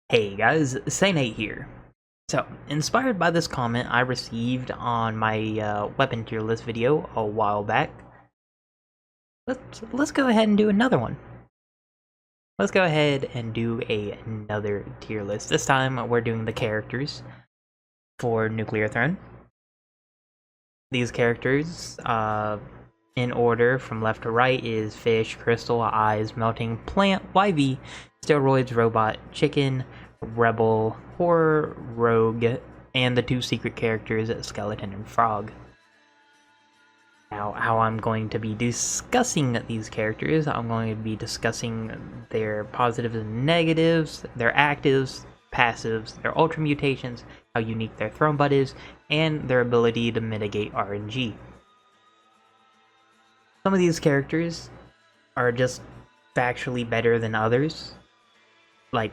Hey guys, Saint8 here. So, inspired by this comment I received on my weapon tier list video a while back, let's go ahead and do another one. Let's go ahead and do another tier list. This time we're doing the characters for Nuclear Throne. These characters, in order from left to right, is Fish, Crystal, Eyes, Melting, Plant, YV, Steroids, Robot, Chicken, Rebel, Horror, Rogue, and the two secret characters, Skeleton and Frog. Now, how I'm going to be discussing these characters, I'm going to be discussing their positives and negatives, their actives, passives, their ultra mutations, how unique their throne butt is, and their ability to mitigate RNG. Some of these characters are just factually better than others. Like,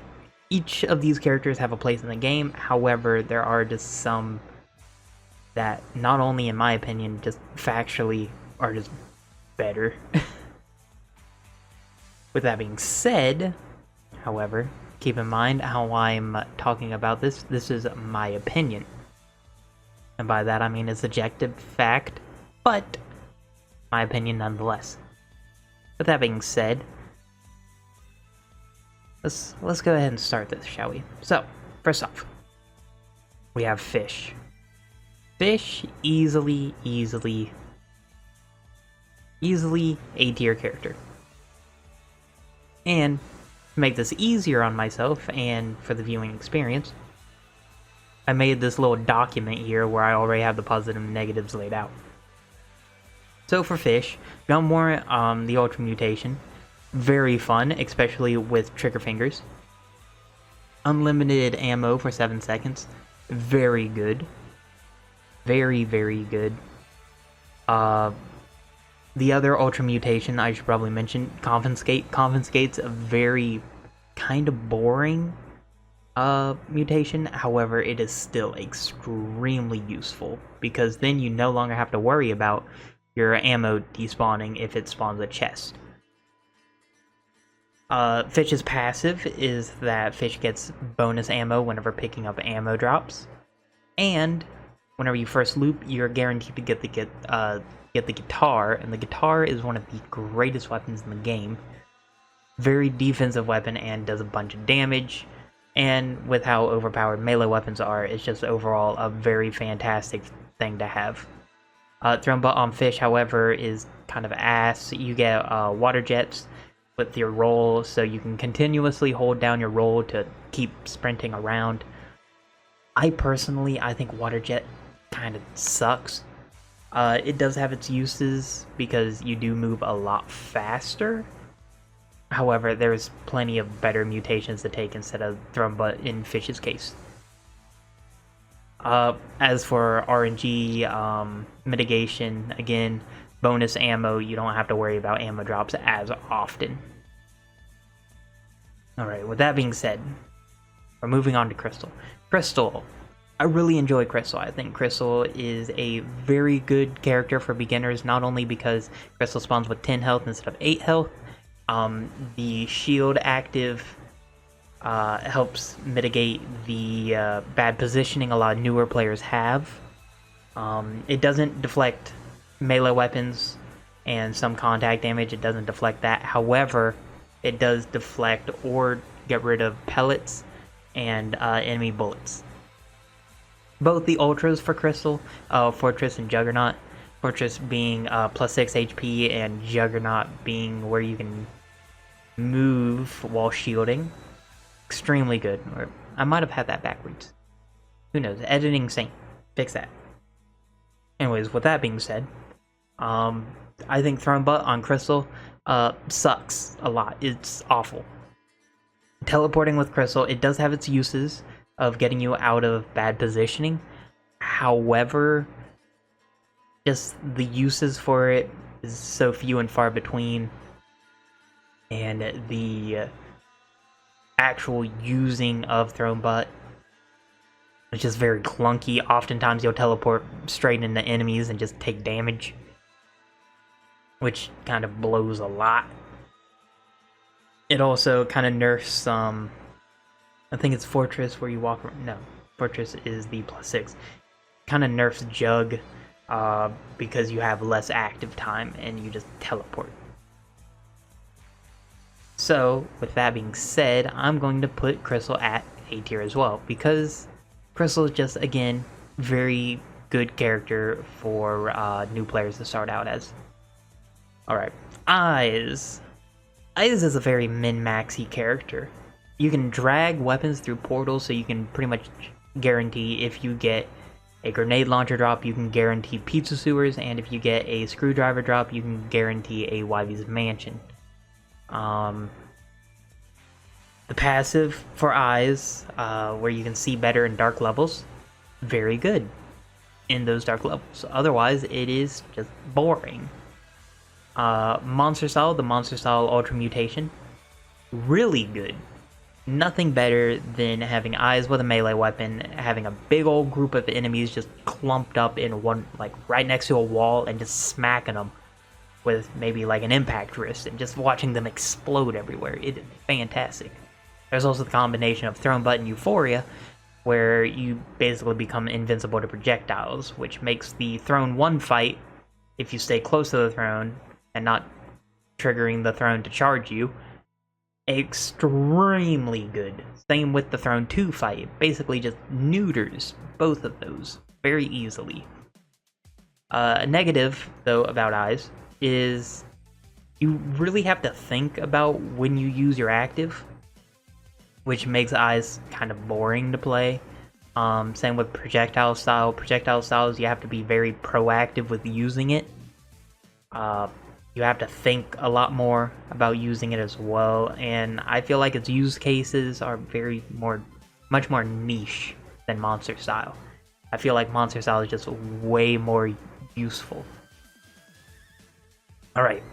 each of these characters have a place in the game, however, there are just some that, not only in my opinion, just factually are just better. With that being said, however, keep in mind how I'm talking about this. This is my opinion. And by that I mean it's objective fact, but my opinion nonetheless. With that being said, let's go ahead and start this, shall we? So, first off, we have Fish. Fish, easily A tier character. And to make this easier on myself and for the viewing experience, I made this little document here where I already have the positives and negatives laid out. So for Fish, Gunmore, the Ultra Mutation, very fun, especially with trigger fingers. Unlimited ammo for 7 seconds, very good. Very good. The other Ultra Mutation I should probably mention, Confiscate. Confiscate's a very kind of boring mutation, however it is still extremely useful, because then you no longer have to worry about your ammo despawning if it spawns a chest. Fish's passive is that Fish gets bonus ammo whenever picking up ammo drops, and whenever you first loop, you're guaranteed to get the guitar, and the guitar is one of the greatest weapons in the game. Very defensive weapon and does a bunch of damage, and with how overpowered melee weapons are, it's just overall a very fantastic thing to have. Throne butt on Fish, however, is kind of ass. You get water jets with your roll, so you can continuously hold down your roll to keep sprinting around. I think water jet kind of sucks. It does have its uses because you do move a lot faster. However, there's plenty of better mutations to take instead of Throne butt in Fish's case. As for RNG mitigation, again, bonus ammo, you don't have to worry about ammo drops as often. Alright, with that being said, we're moving on to Crystal. Crystal. I really enjoy Crystal. I think Crystal is a very good character for beginners, not only because Crystal spawns with 10 health instead of 8 health. The shield active helps mitigate the bad positioning a lot of newer players have. It doesn't deflect melee weapons and some contact damage. It doesn't deflect that. However, it does deflect or get rid of pellets and enemy bullets. Both the ultras for Crystal, Fortress and Juggernaut. Fortress being plus 6 HP and Juggernaut being where you can move while shielding. Extremely good. Or I might have had that backwards. Who knows? Editing Saint. Fix that. Anyways, with that being said, I think Throne butt on Crystal sucks a lot. It's awful. Teleporting with Crystal, it does have its uses of getting you out of bad positioning. However, just the uses for it is so few and far between, and the actual using of Throne butt is just very clunky. Oftentimes you'll teleport straight into enemies and just take damage, which kind of blows a lot. It also kind of nerfs I think it's Fortress where you walk around. No, Fortress is the +6. Kind of nerfs Jug because you have less active time and you just teleport. So, with that being said, I'm going to put Crystal at A tier as well, because Crystal is just, again, very good character for new players to start out as. Alright, Eyes. Eyes is a very min-maxy character. You can drag weapons through portals, so you can pretty much guarantee if you get a grenade launcher drop, you can guarantee pizza sewers, and if you get a screwdriver drop, you can guarantee a Wivy's Mansion. The passive for Eyes, where you can see better in dark levels, very good in those dark levels. Otherwise, it is just boring. Monster Style, the Monster Style Ultra Mutation, really good. Nothing better than having Eyes with a melee weapon, having a big old group of enemies just clumped up in one, like right next to a wall, and just smacking them with maybe like an impact wrist, and just watching them explode everywhere. It's fantastic. There's also the combination of Throne Butt and Euphoria, where you basically become invincible to projectiles, which makes the Throne 1 fight, if you stay close to the throne and not triggering the throne to charge you, extremely good. Same with the Throne 2 fight. It basically just neuters both of those very easily. A negative, though, about Eyes is you really have to think about when you use your active, which makes Eyes kind of boring to play. Same with Projectile Style. Projectile Styles, you have to be very proactive with using it. You have to think a lot more about using it as well, and I feel like its use cases are much more niche than Monster Style. I feel like Monster Style is just way more useful. Alright.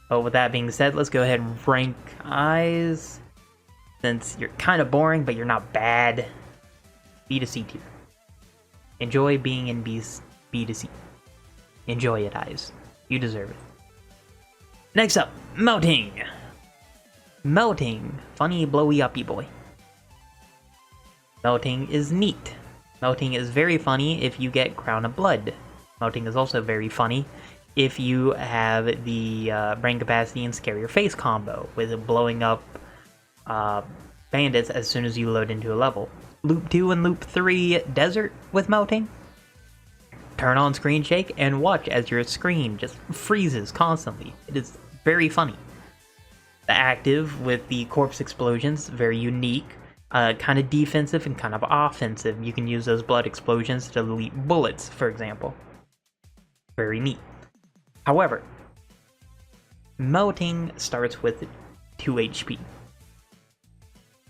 But with that being said, let's go ahead and rank Eyes. Since you're kind of boring, but you're not bad, B to C tier. Enjoy being in B to C. Enjoy it, Eyes. You deserve it. Next up, Melting. Melting. Funny, blowy, uppy boy. Melting is neat. Melting is very funny if you get Crown of Blood. Melting is also very funny if you have the Brain Capacity and Scare Your Face combo, with blowing up bandits as soon as you load into a level. Loop 2 and Loop 3 Desert with Melting. Turn on Screen Shake and watch as your screen just freezes constantly. It is very funny. The active with the Corpse Explosions, very unique. Kind of defensive and kind of offensive. You can use those blood explosions to delete bullets, for example. Very neat. However, Melting starts with 2 HP.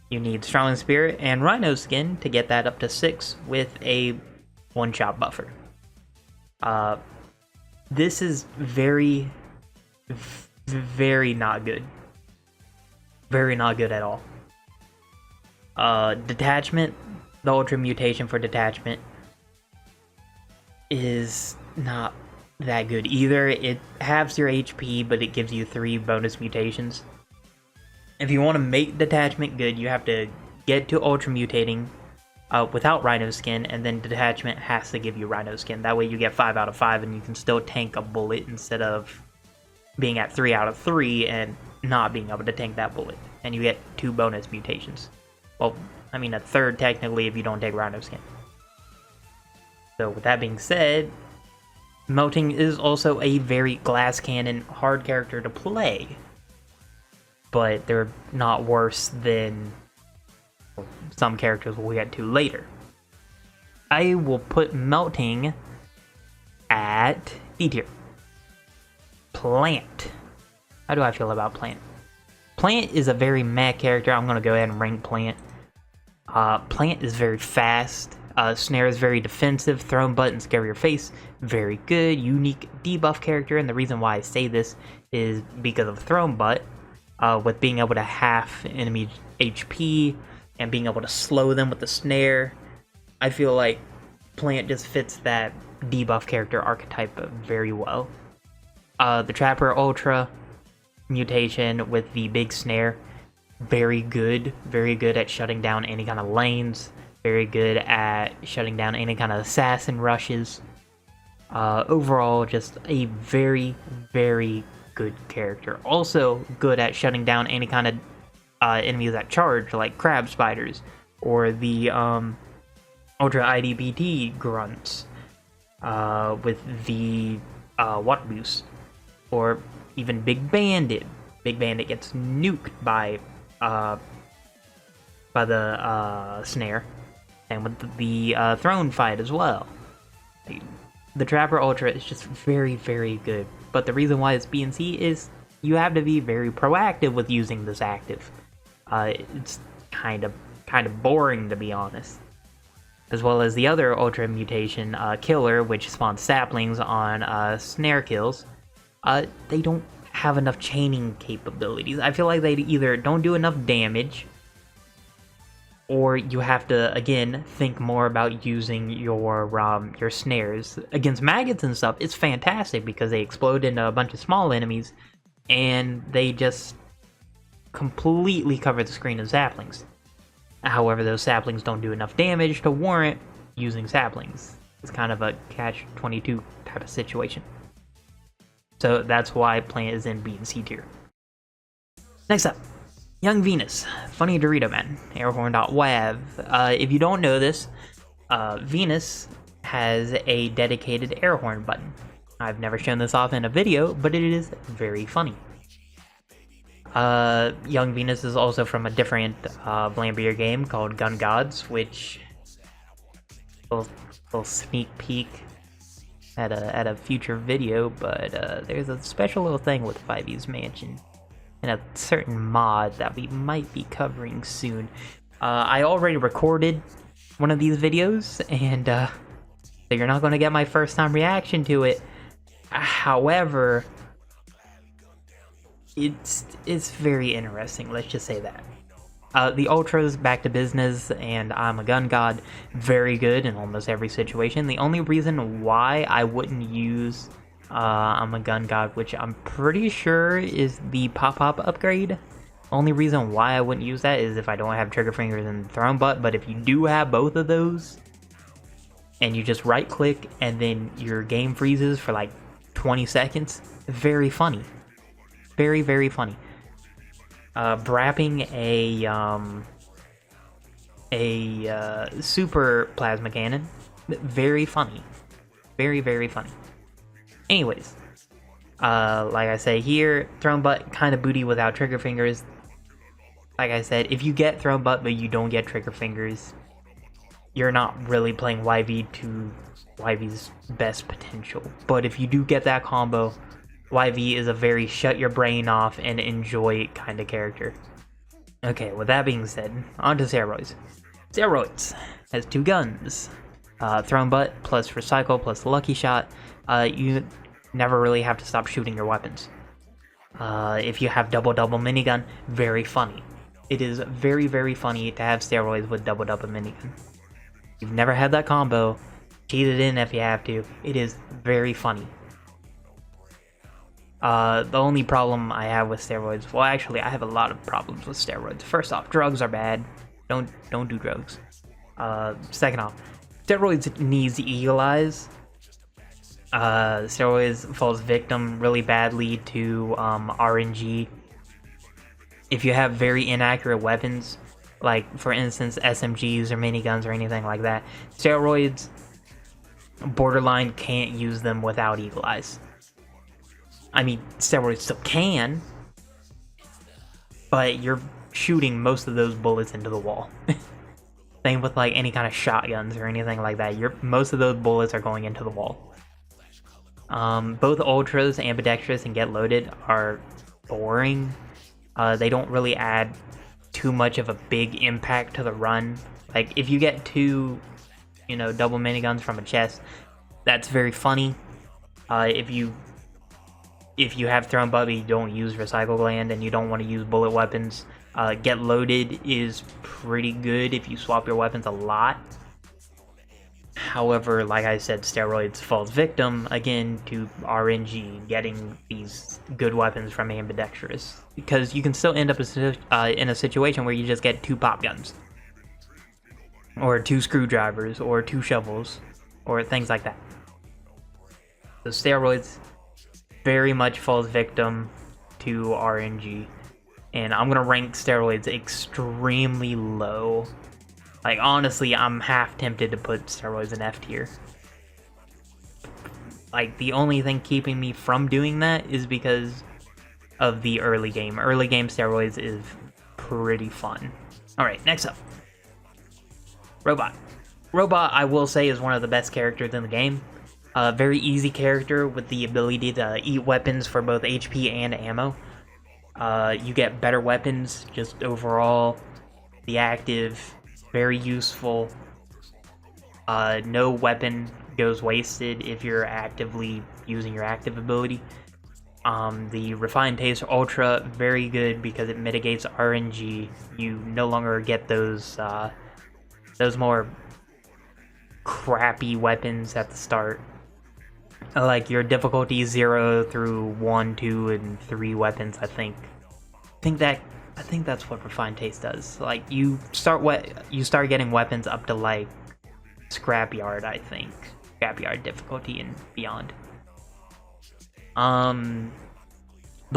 You need Strong Spirit and Rhino Skin to get that up to 6 with a one-shot buffer. This is very, very not good. Very not good at all. Detachment, the Ultra Mutation for Detachment, is not that good either. It halves your HP, but it gives you 3 bonus mutations. If you want to make Detachment good, you have to get to Ultra Mutating without Rhino Skin, and then Detachment has to give you Rhino Skin. That way you get 5 out of 5, and you can still tank a bullet instead of being at 3 out of 3 and not being able to tank that bullet. And you get 2 bonus mutations. Well, I mean a third technically if you don't take Rhino Skin. So with that being said, Melting is also a very glass cannon hard character to play, but they're not worse than some characters we'll get to later. I will put Melting at E tier. Plant. How do I feel about Plant? Plant is a very meh character. I'm going to go ahead and rank Plant. Plant is very fast. Snare is very defensive. Throne Butt and Scare Your Face, very good. Unique debuff character, and the reason why I say this is because of Throne Butt. With being able to half enemy HP and being able to slow them with the snare, I feel like Plant just fits that debuff character archetype very well. The Trapper Ultra Mutation with the big snare, very good at shutting down any kind of lanes, very good at shutting down any kind of assassin rushes. Overall, just a very, very good character. Also good at shutting down any kind of enemies that charge, like crab spiders, or the Ultra IDBT grunts with the water boost, or even Big Bandit. Big Bandit gets nuked by the snare, and with the throne fight as well. The Trapper Ultra is just very, very good, but the reason why it's BNC is you have to be very proactive with using this active. It's kind of boring, to be honest. As well as the other Ultra Mutation Killer, which spawns saplings on snare kills. They don't have enough chaining capabilities. I feel like they either don't do enough damage, or you have to, again, think more about using your snares. Against maggots and stuff, it's fantastic because they explode into a bunch of small enemies, and they just completely cover the screen of saplings. However, those saplings don't do enough damage to warrant using saplings. It's kind of a catch-22 type of situation. So that's why Plant is in B and C tier. Next up, Young Venus, Funny Dorito Man, airhorn.wav. If you don't know this, Venus has a dedicated airhorn button. I've never shown this off in a video, but it is very funny. Young Venus is also from a different Vlambeer game called Gun Gods, which little sneak peek at a future video, but there's a special little thing with 5e's Mansion and a certain mod that we might be covering soon. I already recorded one of these videos, and so you're not going to get my first time reaction to it. However, it's very interesting, let's just say that. The Ultra's back to business, and I'm a gun god, very good in almost every situation. The only reason why I wouldn't use I'm a gun god, which I'm pretty sure is the pop-up upgrade. Only reason why I wouldn't use that is if I don't have trigger fingers and thrown butt, but if you do have both of those, and you just right click and then your game freezes for like 20 seconds, very funny. Very, very funny. Brapping a super plasma cannon, very funny. Very, very funny. Anyways, like I say here, thrown butt, kind of booty without trigger fingers. Like I said, if you get thrown butt but you don't get trigger fingers, you're not really playing YV to YV's best potential. But if you do get that combo, YV is a very shut your brain off and enjoy kind of character. Okay, with that being said, on to Steroids. Steroids has two guns. Thrown butt plus recycle plus lucky shot. You never really have to stop shooting your weapons. If you have double minigun, very funny. It is very, very funny to have Steroids with double minigun. If you've never had that combo, cheat it in if you have to. It is very funny. The only problem I have with Steroids, well, actually, I have a lot of problems with Steroids. First off, drugs are bad. Don't do drugs. Second off, Steroids needs Eagle Eyes. Steroids falls victim really badly to RNG. If you have very inaccurate weapons, like for instance SMGs or miniguns or anything like that, Steroids borderline can't use them without Eagle Eyes. I mean, Steroids still can, but you're shooting most of those bullets into the wall. Same with like any kind of shotguns or anything like that. Most of those bullets are going into the wall. Both Ultras, Ambidextrous, and Get Loaded are boring. They don't really add too much of a big impact to the run. Like, if you get two, double miniguns from a chest, that's very funny. If you have thrown butt, you don't use Recycle Gland, and you don't want to use bullet weapons, Get Loaded is pretty good if you swap your weapons a lot. However, like I said, Steroids falls victim again to RNG, getting these good weapons from ambidextrous, because you can still end up in a situation where you just get 2 pop guns, or 2 screwdrivers, or 2 shovels, or things like that. So Steroids very much falls victim to RNG, and I'm gonna rank Steroids extremely low. Like, honestly, I'm half tempted to put Steroids in F tier. Like, the only thing keeping me from doing that is because of the early game. Early game Steroids is pretty fun. Alright, next up. Robot. Robot, I will say, is one of the best characters in the game. Very easy character with the ability to eat weapons for both HP and ammo. You get better weapons, just overall. The active, very useful. No weapon goes wasted if you're actively using your active ability. The Refined Taste Ultra, very good because it mitigates RNG. You no longer get those more crappy weapons at the start. Like your difficulty 0 through 1, 2, and 3 weapons, I think that's what Refined Taste does. Like, you start getting weapons up to, like, Scrapyard, I think. Scrapyard difficulty and beyond. The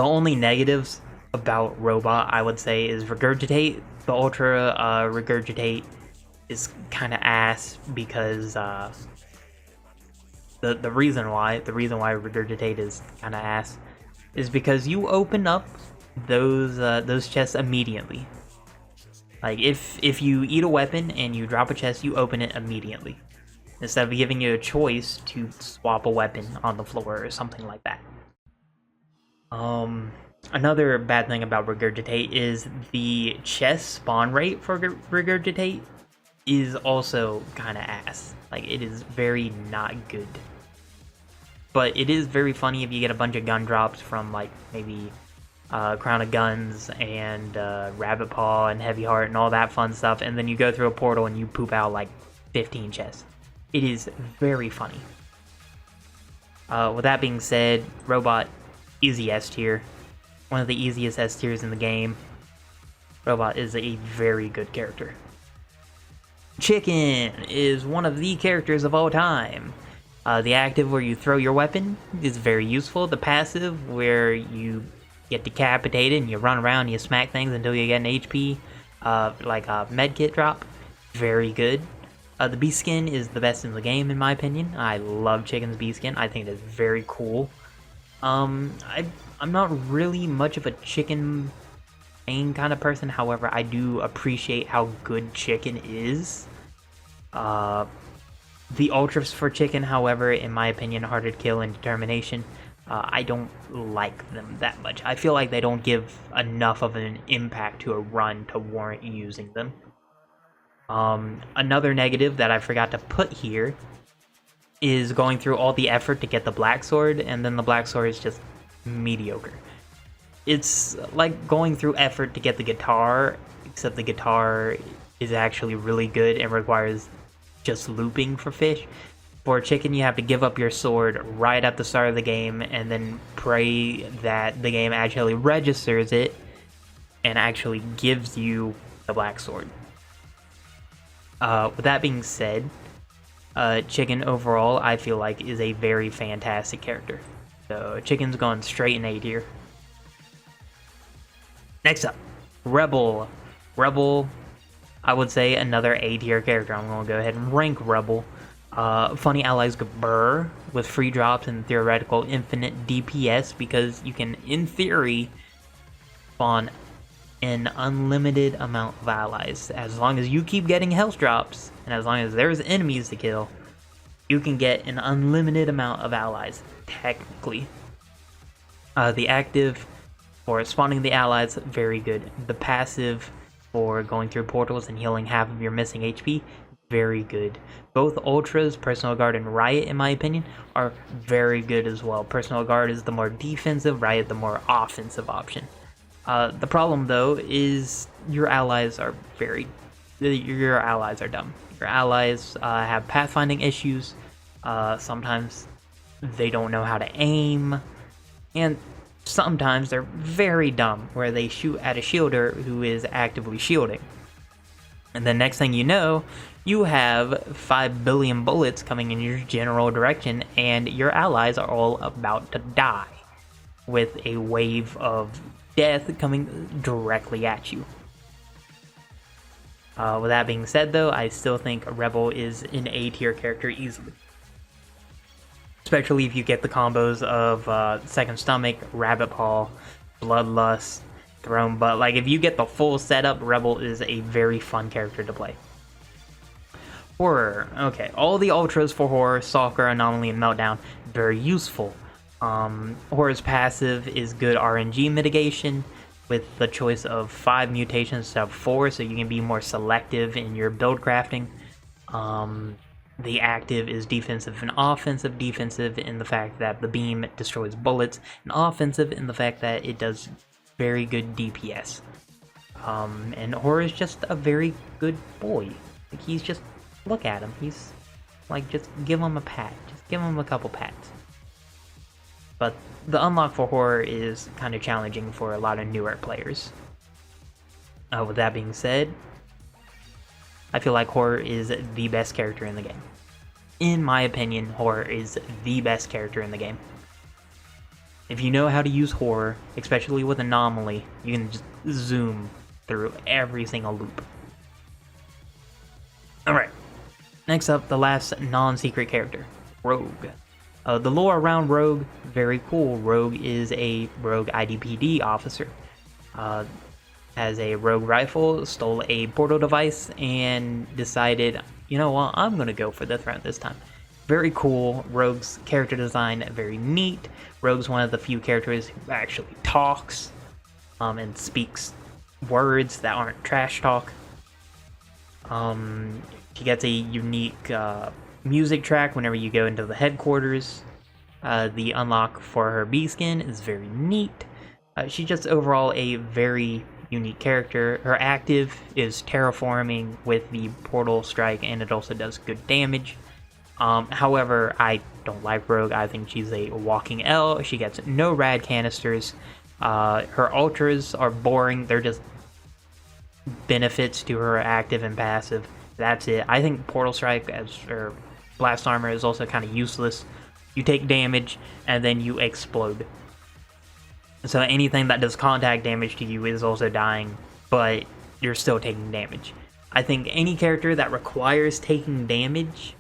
only negatives about Robot, I would say, is Regurgitate. The Ultra Regurgitate is kind of ass because the reason why Regurgitate is kind of ass is because you open up those chests immediately. Like, if you eat a weapon and you drop a chest, you open it immediately, instead of giving you a choice to swap a weapon on the floor or something like that. Another bad thing about Regurgitate is the chest spawn rate for Regurgitate is also kind of ass. Like, it is very not good. But it is very funny if you get a bunch of gun drops from, like, maybe Crown of Guns and Rabbit Paw and Heavy Heart and all that fun stuff, and then you go through a portal and you poop out like 15 chests. It is very funny. With that being said, Robot, easy S tier. One of the easiest S tiers in the game. Robot is a very good character. Chicken is one of the characters of all time. The active, where you throw your weapon, is very useful. The passive, where you get decapitated and you run around and you smack things until you get an HP, like a medkit drop, very good. The Beast Skin is the best in the game, in my opinion. I love Chicken's Beast Skin. I think it is very cool. I'm not really much of a Chicken main kind of person. However, I do appreciate how good Chicken is. The ultras for Chicken, however, in my opinion, Harder to Kill and Determination, I don't like them that much. I feel like they don't give enough of an impact to a run to warrant using them. Another negative that I forgot to put here is going through all the effort to get the Black Sword, and then the Black Sword is just mediocre. It's like going through effort to get the guitar, except the guitar is actually really good and requires just looping for fish. For Chicken, you have to give up your sword right at the start of the game and then pray that the game actually registers it and actually gives you the Black Sword. With that being said, Chicken overall, I feel like, is a very fantastic character. So Chicken's going straight in A tier. Next up, Rebel. Rebel, I would say, another A tier character. I'm going to go ahead and rank Rebel. Funny allies Gabur with free drops and theoretical infinite DPS, because you can, in theory, spawn an unlimited amount of allies. As long as you keep getting health drops, and as long as there's enemies to kill, you can get an unlimited amount of allies, technically. The active for spawning the allies, very good. The passive for going through portals and healing half of your missing HP, very good. Both Ultras, Personal Guard and Riot, in my opinion, are very good as well. Personal Guard is the more defensive, Riot the more offensive option. The problem, though, is your allies are very your allies are dumb. Your allies have pathfinding issues. Sometimes they don't know how to aim, and sometimes they're very dumb, where they shoot at a shielder who is actively shielding. And the next thing you know, you have 5 billion bullets coming in your general direction, and your allies are all about to die, with a wave of death coming directly at you. With that being said, though, I still think Rebel is an A tier character easily. Especially if you get the combos of Second Stomach, Rabbit Paw, Bloodlust, Throne Butt. Like, if you get the full setup, Rebel is a very fun character to play. Horror. Okay, all the ultras for Horror, Stalker, Anomaly, and Meltdown, very useful. Horror's passive is good RNG mitigation, with the choice of 5 mutations instead of 4, so you can be more selective in your build crafting. The active is defensive and offensive. Defensive in the fact that the beam destroys bullets, and offensive in the fact that it does very good DPS. And Horror is just a very good boy. Like, he's just, look at him. He's like, just give him a pat. Just give him a couple pats. But the unlock for Horror is kind of challenging for a lot of newer players. With that being said, I feel like Horror is the best character in the game. In my opinion, Horror is the best character in the game. If you know how to use Horror, especially with Anomaly, you can just zoom through every single loop. Alright, next up, the last non-secret character, Rogue. The lore around Rogue, very cool. Rogue is a rogue IDPD officer. Has a rogue rifle, stole a portal device, and decided, you know what, I'm gonna go for the threat this time. Very cool. Rogue's character design, very neat. Rogue's one of the few characters who actually talks and speaks words that aren't trash talk. She gets a unique music track whenever you go into the headquarters. The unlock for her bee skin is very neat. She's just overall a very unique character. Her active is terraforming with the portal strike, and it also does good damage. However, I don't like Rogue. I think she's a walking L. She gets no rad canisters. Her ultras are boring. They're just benefits to her active and passive. That's it. I think Portal Strike or Blast Armor is also kind of useless. You take damage and then you explode. So anything that does contact damage to you is also dying, but you're still taking damage. I think any character that requires taking damage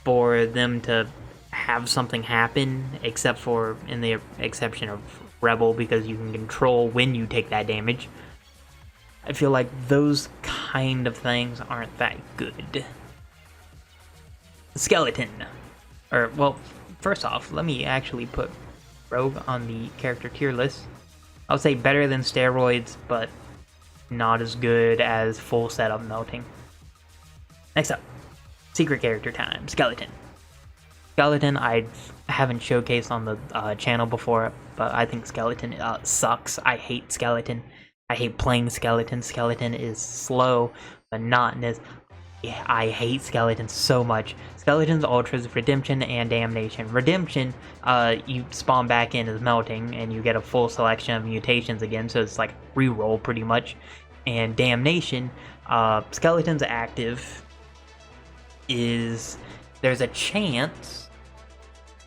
for them to have something happen, except for in the exception of Rebel, because you can control when you take that damage, I feel like those kind of things aren't that good. Skeleton. Well, first off, let me actually put Rogue on the character tier list. I would say better than Steroids, but not as good as full setup Melting. Next up, secret character time, Skeleton. Skeleton I haven't showcased on the channel before, but I think Skeleton sucks. I hate Skeleton. I hate playing Skeleton. Skeleton is slow, monotonous. Yeah, I hate Skeleton so much. Skeleton's ultras, Redemption, and Damnation. Redemption, you spawn back in as Melting, and you get a full selection of mutations again, so it's like reroll pretty much. And Damnation, Skeleton's active is there's a chance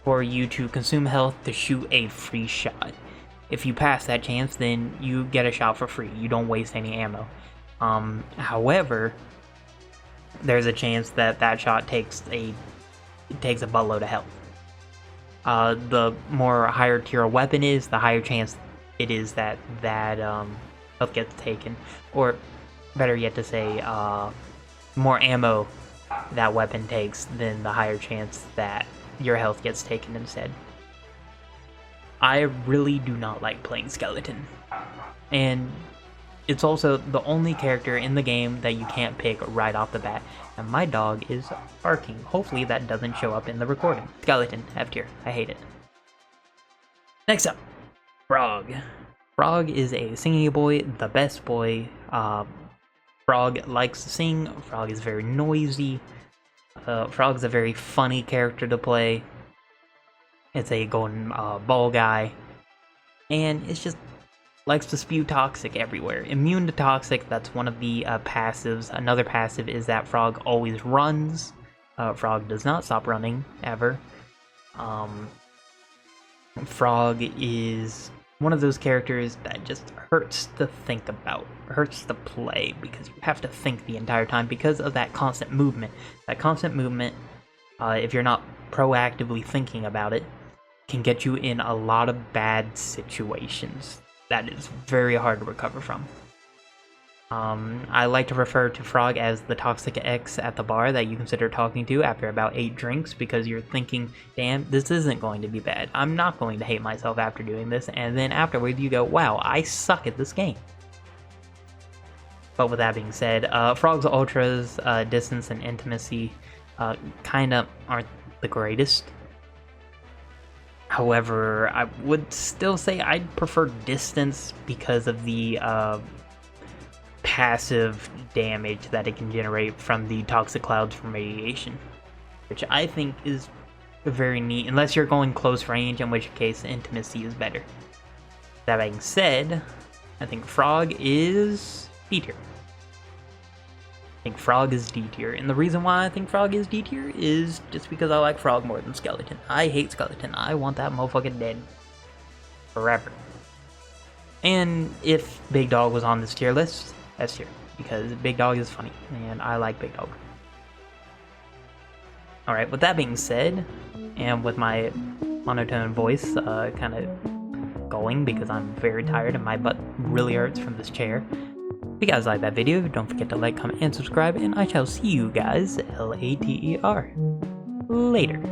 for you to consume health to shoot a free shot. If you pass that chance, then you get a shot for free. You don't waste any ammo. However, there's a chance that that shot takes a buttload of health. The more higher tier a weapon is, the higher chance it is that health gets taken. Or better yet to say, more ammo that weapon takes, then the higher chance that your health gets taken instead. I really do not like playing Skeleton. And it's also the only character in the game that you can't pick right off the bat. And my dog is barking. Hopefully that doesn't show up in the recording. Skeleton, F tier. I hate it. Next up, Frog. Frog is a singing boy, the best boy. Frog likes to sing. Frog is very noisy. Frog's a very funny character to play. It's a golden ball guy. And it's just likes to spew toxic everywhere. Immune to toxic, that's one of the passives. Another passive is that Frog always runs. Frog does not stop running, ever. Frog is one of those characters that just hurts to think about, hurts to play, because you have to think the entire time because of that constant movement. That constant movement, if you're not proactively thinking about it, can get you in a lot of bad situations that is very hard to recover from. I like to refer to Frog as the toxic ex at the bar that you consider talking to after about 8 drinks, because you're thinking, damn, this isn't going to be bad. I'm not going to hate myself after doing this, and then afterwards you go, wow, I suck at this game. But with that being said, Frog's ultras, distance and intimacy, kinda aren't the greatest. However, I would still say I'd prefer distance because of the passive damage that it can generate from the toxic clouds from radiation, which I think is very neat, unless you're going close range, in which case intimacy is better. That being said, I think Frog is D tier. I think Frog is D tier, and the reason why I think Frog is D tier is just because I like Frog more than Skeleton. I hate Skeleton. I want that motherfucker dead. Forever. And if Big Dog was on this tier list, S tier, because Big Dog is funny, and I like Big Dog. Alright, with that being said, and with my monotone voice kind of going because I'm very tired and my butt really hurts from this chair, if you guys like that video, don't forget to like, comment, and subscribe, and I shall see you guys, later.